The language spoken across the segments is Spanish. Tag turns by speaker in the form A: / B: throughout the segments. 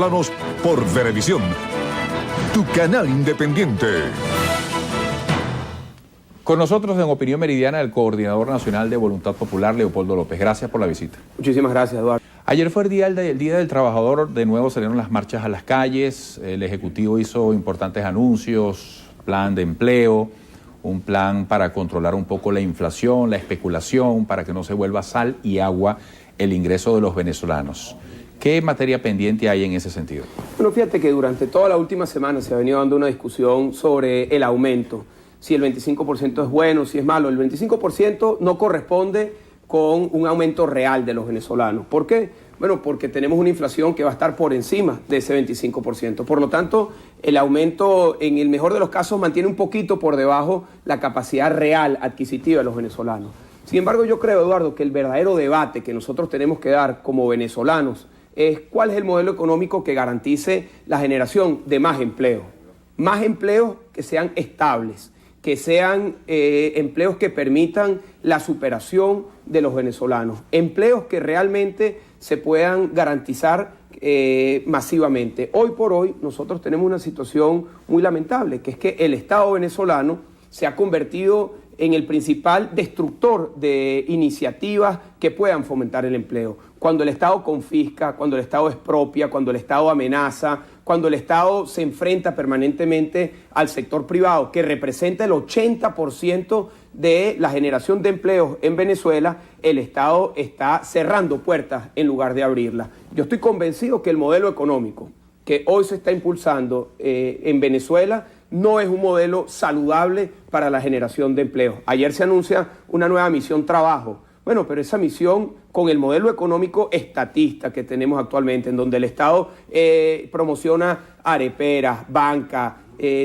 A: Planos por Venevisión, tu canal independiente.
B: Con nosotros en Opinión Meridiana el coordinador nacional de Voluntad Popular, Leopoldo López. Gracias por la visita.
C: Muchísimas gracias, Eduardo.
B: Ayer fue el Día del Trabajador, de nuevo salieron las marchas a las calles, el Ejecutivo hizo importantes anuncios, plan de empleo, un plan para controlar un poco la inflación, la especulación, para que no se vuelva sal y agua el ingreso de los venezolanos. ¿Qué materia pendiente hay en ese sentido?
C: Bueno, fíjate que durante toda la última semana se ha venido dando una discusión sobre el aumento, si el 25% es bueno, si es malo. El 25% no corresponde con un aumento real de los venezolanos. ¿Por qué? Bueno, porque tenemos una inflación que va a estar por encima de ese 25%. Por lo tanto, el aumento, en el mejor de los casos, mantiene un poquito por debajo la capacidad real adquisitiva de los venezolanos. Sin embargo, yo creo, Eduardo, que el verdadero debate que nosotros tenemos que dar como venezolanos es cuál es el modelo económico que garantice la generación de más empleos que sean estables, que sean empleos que permitan la superación de los venezolanos, empleos que realmente se puedan garantizar masivamente. Hoy por hoy nosotros tenemos una situación muy lamentable, que es que el Estado venezolano se ha convertido en el principal destructor de iniciativas que puedan fomentar el empleo. Cuando el Estado confisca, cuando el Estado expropia, cuando el Estado amenaza, cuando el Estado se enfrenta permanentemente al sector privado, que representa el 80% de la generación de empleos en Venezuela, el Estado está cerrando puertas en lugar de abrirlas. Yo estoy convencido que el modelo económico que hoy se está impulsando en Venezuela no es un modelo saludable para la generación de empleos. Ayer se anuncia una nueva misión trabajo. Bueno, pero esa misión con el modelo económico estatista que tenemos actualmente, en donde el Estado promociona areperas, banca,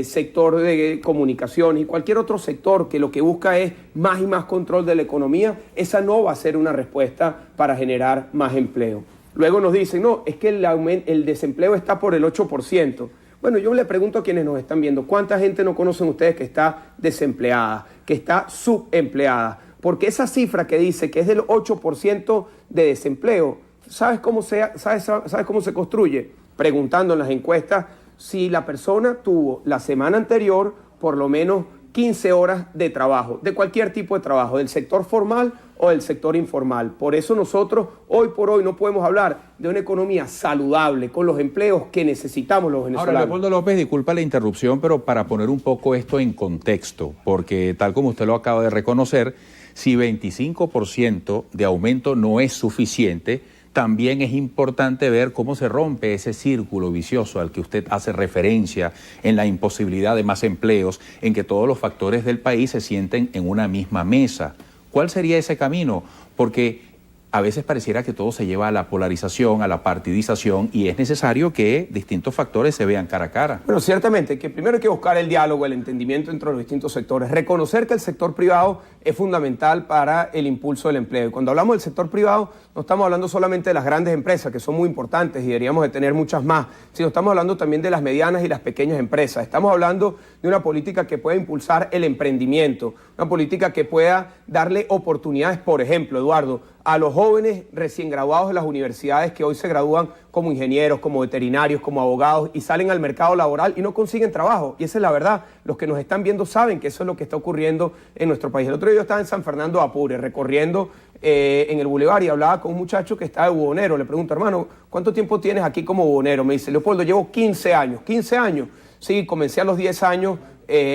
C: sector de comunicaciones y cualquier otro sector que lo que busca es más y más control de la economía, esa no va a ser una respuesta para generar más empleo. Luego nos dicen, no, es que el desempleo está por el 8%. Bueno, yo le pregunto a quienes nos están viendo, ¿cuánta gente no conocen ustedes que está desempleada, que está subempleada? Porque esa cifra que dice que es del 8% de desempleo, ¿sabes cómo se construye? Preguntando en las encuestas si la persona tuvo la semana anterior por lo menos 15 horas de trabajo, de cualquier tipo de trabajo, del sector formal o del sector informal. Por eso nosotros hoy por hoy no podemos hablar de una economía saludable con los empleos que necesitamos los venezolanos.
B: Ahora, Leopoldo López, disculpa la interrupción, pero para poner un poco esto en contexto, porque tal como usted lo acaba de reconocer, si 25% de aumento no es suficiente, también es importante ver cómo se rompe ese círculo vicioso al que usted hace referencia en la imposibilidad de más empleos, en que todos los factores del país se sienten en una misma mesa. ¿Cuál sería ese camino? Porque a veces pareciera que todo se lleva a la polarización, a la partidización, y es necesario que distintos factores se vean cara a cara.
C: Bueno, ciertamente, que primero hay que buscar el diálogo, el entendimiento entre los distintos sectores, reconocer que el sector privado es fundamental para el impulso del empleo. Y cuando hablamos del sector privado, no estamos hablando solamente de las grandes empresas, que son muy importantes y deberíamos de tener muchas más, sino estamos hablando también de las medianas y las pequeñas empresas. Estamos hablando de una política que pueda impulsar el emprendimiento, una política que pueda darle oportunidades, por ejemplo, Eduardo, a los jóvenes recién graduados de las universidades que hoy se gradúan como ingenieros, como veterinarios, como abogados y salen al mercado laboral y no consiguen trabajo. Y esa es la verdad. Los que nos están viendo saben que eso es lo que está ocurriendo en nuestro país. El otro día yo estaba en San Fernando de Apure, recorriendo en el Boulevard y hablaba con un muchacho que está de bubonero. Le pregunto, hermano, ¿cuánto tiempo tienes aquí como bubonero? Me dice, Leopoldo, llevo 15 años. ¿15 años? Sí, comencé a los 10 años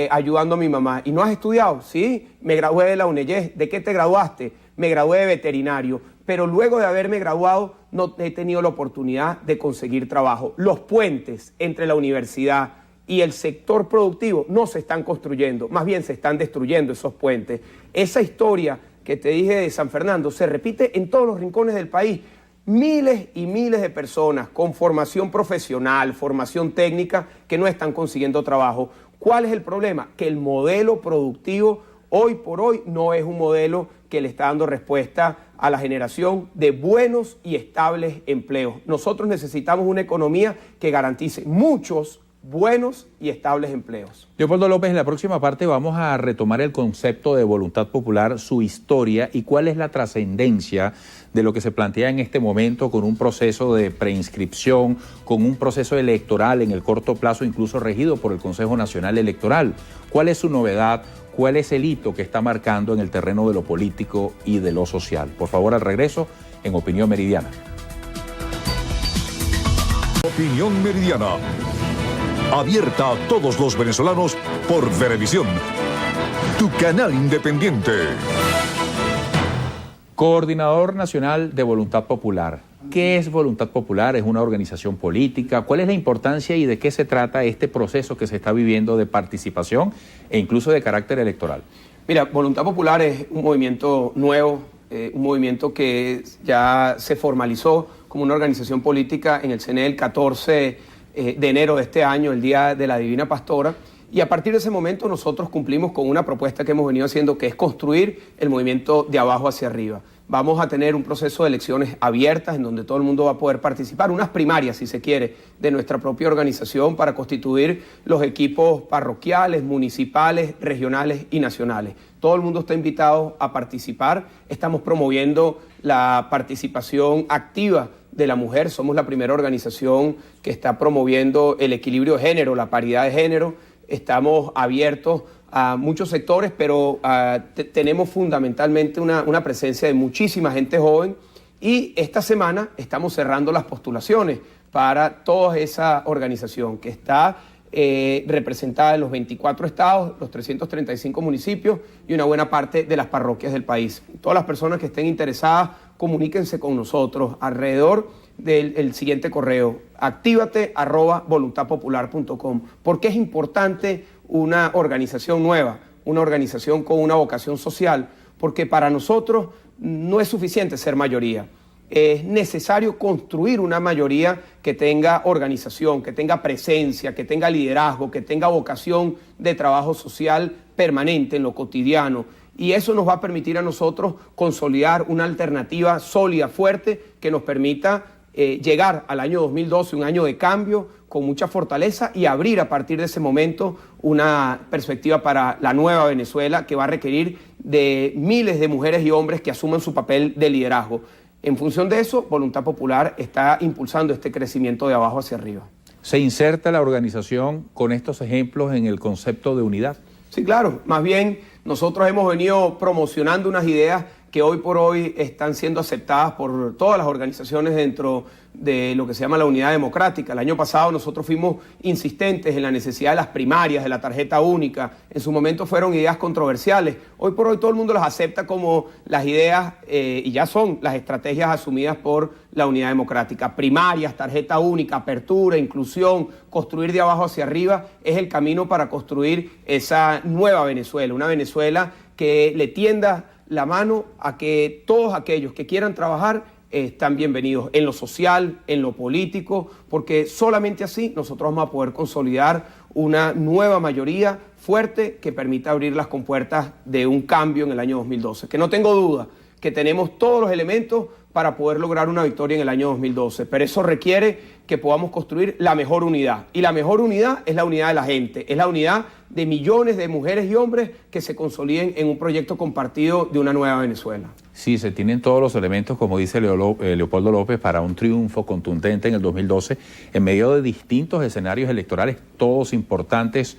C: ayudando a mi mamá. ¿Y no has estudiado? Sí, me gradué de la UNEYES. ¿De qué te graduaste? Me gradué de veterinario, pero luego de haberme graduado no he tenido la oportunidad de conseguir trabajo. Los puentes entre la universidad y el sector productivo no se están construyendo, más bien se están destruyendo esos puentes. Esa historia que te dije de San Fernando se repite en todos los rincones del país. Miles y miles de personas con formación profesional, formación técnica, que no están consiguiendo trabajo. ¿Cuál es el problema? Que el modelo productivo hoy por hoy no es un modelo que le está dando respuesta a la generación de buenos y estables empleos. Nosotros necesitamos una economía que garantice muchos buenos y estables empleos.
B: Leopoldo López, en la próxima parte vamos a retomar el concepto de voluntad popular, su historia y cuál es la trascendencia de lo que se plantea en este momento con un proceso de preinscripción, con un proceso electoral en el corto plazo, incluso regido por el Consejo Nacional Electoral. ¿Cuál es su novedad? ¿Cuál es el hito que está marcando en el terreno de lo político y de lo social? Por favor, al regreso, en Opinión Meridiana.
A: Opinión Meridiana. Abierta a todos los venezolanos por Venevisión, tu canal independiente.
B: Coordinador Nacional de Voluntad Popular. ¿Qué es Voluntad Popular? ¿Es una organización política? ¿Cuál es la importancia y de qué se trata este proceso que se está viviendo de participación e incluso de carácter electoral?
C: Mira, Voluntad Popular es un movimiento nuevo, un movimiento que ya se formalizó como una organización política en el CNE el 14 de enero de este año, el Día de la Divina Pastora, y a partir de ese momento nosotros cumplimos con una propuesta que hemos venido haciendo, que es construir el movimiento de abajo hacia arriba. Vamos a tener un proceso de elecciones abiertas en donde todo el mundo va a poder participar, unas primarias, si se quiere, de nuestra propia organización para constituir los equipos parroquiales, municipales, regionales y nacionales. Todo el mundo está invitado a participar. Estamos promoviendo la participación activa de la mujer. Somos la primera organización que está promoviendo el equilibrio de género, la paridad de género. Estamos abiertos a muchos sectores, pero tenemos fundamentalmente una presencia de muchísima gente joven, y esta semana estamos cerrando las postulaciones para toda esa organización que está representada en los 24 estados, los 335 municipios y una buena parte de las parroquias del país. Todas las personas que estén interesadas, comuníquense con nosotros alrededor del siguiente correo: activate@voluntadpopular.com. ¿Por qué es importante una organización nueva, una organización con una vocación social? Porque para nosotros no es suficiente ser mayoría. Es necesario construir una mayoría que tenga organización, que tenga presencia, que tenga liderazgo, que tenga vocación de trabajo social permanente en lo cotidiano. Y eso nos va a permitir a nosotros consolidar una alternativa sólida, fuerte, que nos permita llegar al año 2012, un año de cambio con mucha fortaleza, y abrir a partir de ese momento una perspectiva para la nueva Venezuela, que va a requerir de miles de mujeres y hombres que asuman su papel de liderazgo. En función de eso, Voluntad Popular está impulsando este crecimiento de abajo hacia arriba.
B: ¿Se inserta la organización con estos ejemplos en el concepto de unidad?
C: Sí, claro. Más bien, nosotros hemos venido promocionando unas ideas que hoy por hoy están siendo aceptadas por todas las organizaciones dentro de lo que se llama la unidad democrática. El año pasado nosotros fuimos insistentes en la necesidad de las primarias, de la tarjeta única. En su momento fueron ideas controversiales. Hoy por hoy todo el mundo las acepta como las ideas y ya son las estrategias asumidas por la unidad democrática. Primarias, tarjeta única, apertura, inclusión, construir de abajo hacia arriba es el camino para construir esa nueva Venezuela, una Venezuela que le tienda la mano a que todos aquellos que quieran trabajar están bienvenidos en lo social, en lo político, porque solamente así nosotros vamos a poder consolidar una nueva mayoría fuerte que permita abrir las compuertas de un cambio en el año 2012. Que no tengo duda que tenemos todos los elementos para poder lograr una victoria en el año 2012, pero eso requiere que podamos construir la mejor unidad, y la mejor unidad es la unidad de la gente, es la unidad de millones de mujeres y hombres que se consoliden en un proyecto compartido de una nueva Venezuela.
B: Sí, se tienen todos los elementos, como dice Leopoldo López, para un triunfo contundente en el 2012, en medio de distintos escenarios electorales, todos importantes.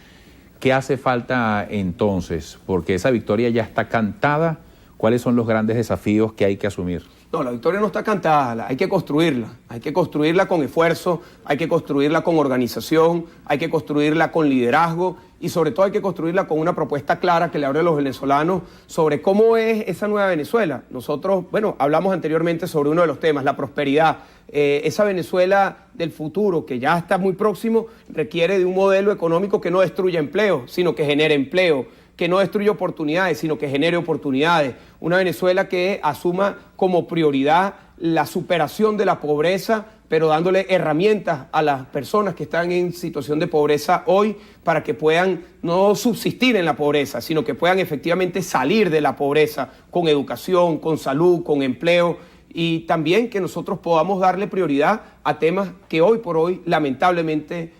B: ¿Qué hace falta entonces? Porque esa victoria ya está cantada. ¿Cuáles son los grandes desafíos que hay que asumir?
C: No, la victoria no está cantada, hay que construirla con esfuerzo, hay que construirla con organización, hay que construirla con liderazgo, y sobre todo hay que construirla con una propuesta clara que le abre a los venezolanos sobre cómo es esa nueva Venezuela. Nosotros, hablamos anteriormente sobre uno de los temas, la prosperidad. Esa Venezuela del futuro, que ya está muy próximo, requiere de un modelo económico que no destruya empleo, sino que genere empleo, que no destruya oportunidades, sino que genere oportunidades. Una Venezuela que asuma como prioridad la superación de la pobreza, pero dándole herramientas a las personas que están en situación de pobreza hoy para que puedan no subsistir en la pobreza, sino que puedan efectivamente salir de la pobreza con educación, con salud, con empleo, y también que nosotros podamos darle prioridad a temas que hoy por hoy lamentablemente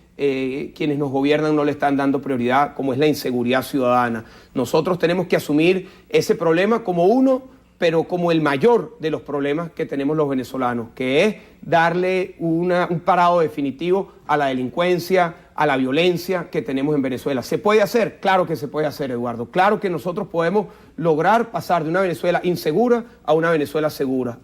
C: quienes nos gobiernan no le están dando prioridad, como es la inseguridad ciudadana. Nosotros tenemos que asumir ese problema como uno, pero como el mayor de los problemas que tenemos los venezolanos, que es darle un parado definitivo a la delincuencia, a la violencia que tenemos en Venezuela. ¿Se puede hacer? Claro que se puede hacer, Eduardo. Claro que nosotros podemos lograr pasar de una Venezuela insegura a una Venezuela segura,